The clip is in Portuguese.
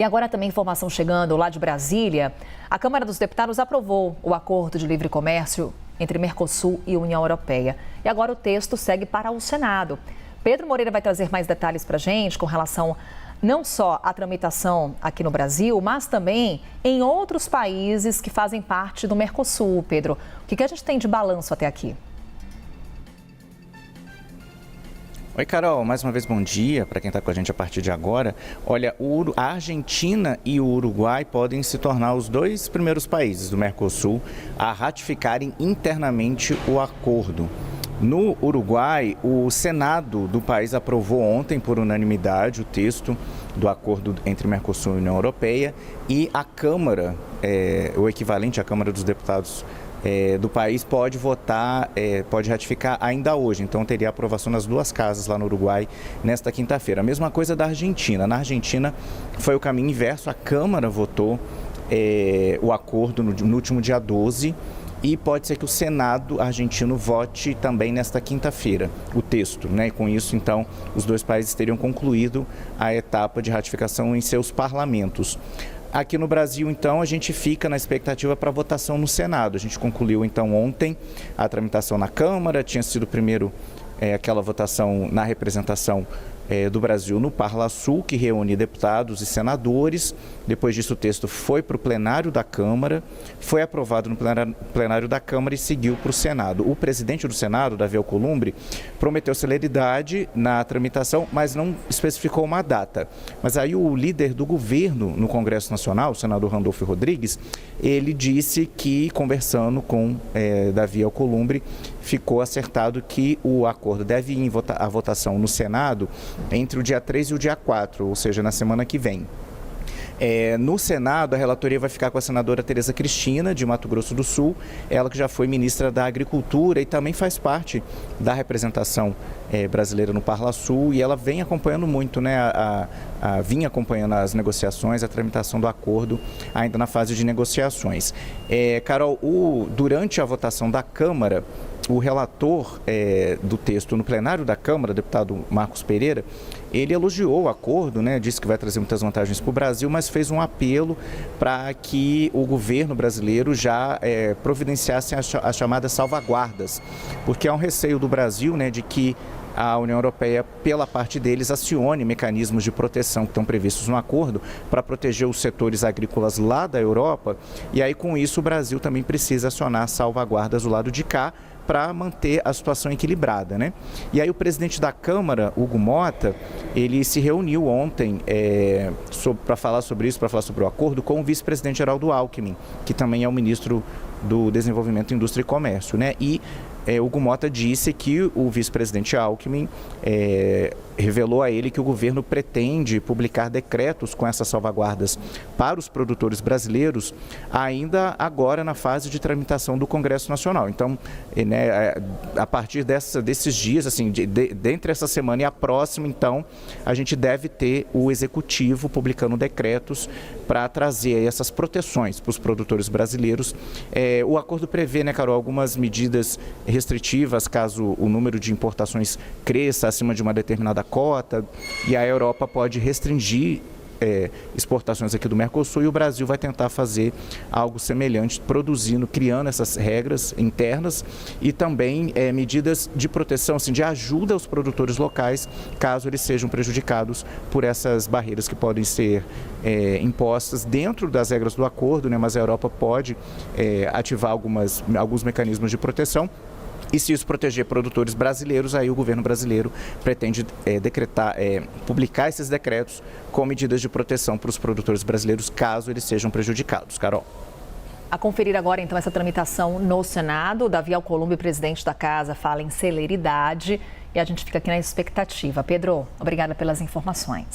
E agora também informação chegando lá de Brasília. A Câmara dos Deputados aprovou o acordo de livre comércio entre Mercosul e União Europeia. E agora o texto segue para o Senado. Pedro Moreira vai trazer mais detalhes para a gente com relação não só à tramitação aqui no Brasil, mas também em outros países que fazem parte do Mercosul. Pedro, o que a gente tem de balanço até aqui? Oi, Carol, mais uma vez bom dia para quem está com a gente a partir de agora. Olha, a Argentina e o Uruguai podem se tornar os dois primeiros países do Mercosul a ratificarem internamente o acordo. No Uruguai, o Senado do país aprovou ontem por unanimidade o texto do acordo entre Mercosul e União Europeia e a Câmara, o equivalente à Câmara dos Deputados do país, pode votar, pode ratificar ainda hoje. Então teria aprovação nas duas casas lá no Uruguai nesta quinta-feira. A mesma coisa da Argentina. Na Argentina foi o caminho inverso, a Câmara votou o acordo no último dia 12 e pode ser que o Senado argentino vote também nesta quinta-feira o texto, né? E com isso, então, os dois países teriam concluído a etapa de ratificação em seus parlamentos. Aqui no Brasil, então, a gente fica na expectativa para votação no Senado. A gente concluiu, então, ontem a tramitação na Câmara, tinha sido primeiro aquela votação na representação do Brasil no Parlasul, que reúne deputados e senadores. Depois disso, o texto foi para o plenário da Câmara, foi aprovado no plenário da Câmara e seguiu para o Senado. O presidente do Senado, Davi Alcolumbre, prometeu celeridade na tramitação, mas não especificou uma data. Mas aí o líder do governo no Congresso Nacional, o senador Randolfo Rodrigues, ele disse que, conversando com Davi Alcolumbre, ficou acertado que o acordo deve ir à votação no Senado entre o dia 3 e o dia 4, ou seja, na semana que vem. No Senado, a relatoria vai ficar com a senadora Tereza Cristina, de Mato Grosso do Sul, ela que já foi ministra da Agricultura e também faz parte da representação brasileira no Parlasul, e ela vem acompanhando muito, né, vinha acompanhando as negociações, a tramitação do acordo ainda na fase de negociações. Carol, durante a votação da Câmara, o relator do texto no plenário da Câmara, deputado Marcos Pereira, ele elogiou o acordo, né, disse que vai trazer muitas vantagens para o Brasil, mas fez um apelo para que o governo brasileiro já providenciasse as chamadas salvaguardas, porque há um receio do Brasil, né, de que a União Europeia, pela parte deles, acione mecanismos de proteção que estão previstos no acordo para proteger os setores agrícolas lá da Europa, e aí com isso o Brasil também precisa acionar salvaguardas do lado de cá para manter a situação equilibrada, né? E aí o presidente da Câmara, Hugo Mota, ele se reuniu ontem para falar sobre isso, para falar sobre o acordo, com o vice-presidente Geraldo Alckmin, que também é o ministro do Desenvolvimento, Indústria e Comércio, né? E Hugo Mota disse que o vice-presidente Alckmin revelou a ele que o governo pretende publicar decretos com essas salvaguardas para os produtores brasileiros ainda agora na fase de tramitação do Congresso Nacional. Então, a partir desses dias, assim, dentre essa semana e a próxima, então, a gente deve ter o Executivo publicando decretos para trazer essas proteções para os produtores brasileiros. O acordo prevê, né, Carol, algumas medidas restritivas caso o número de importações cresça acima de uma determinada cota, e a Europa pode restringir exportações aqui do Mercosul, e o Brasil vai tentar fazer algo semelhante, criando essas regras internas e também medidas de proteção, assim, de ajuda aos produtores locais, caso eles sejam prejudicados por essas barreiras que podem ser impostas dentro das regras do acordo, né? Mas a Europa pode ativar alguns mecanismos de proteção. E se isso proteger produtores brasileiros, aí o governo brasileiro pretende publicar esses decretos com medidas de proteção para os produtores brasileiros, caso eles sejam prejudicados. Carol. A conferir agora, então, essa tramitação no Senado. Davi Alcolumbre, presidente da Casa, fala em celeridade e a gente fica aqui na expectativa. Pedro, obrigada pelas informações.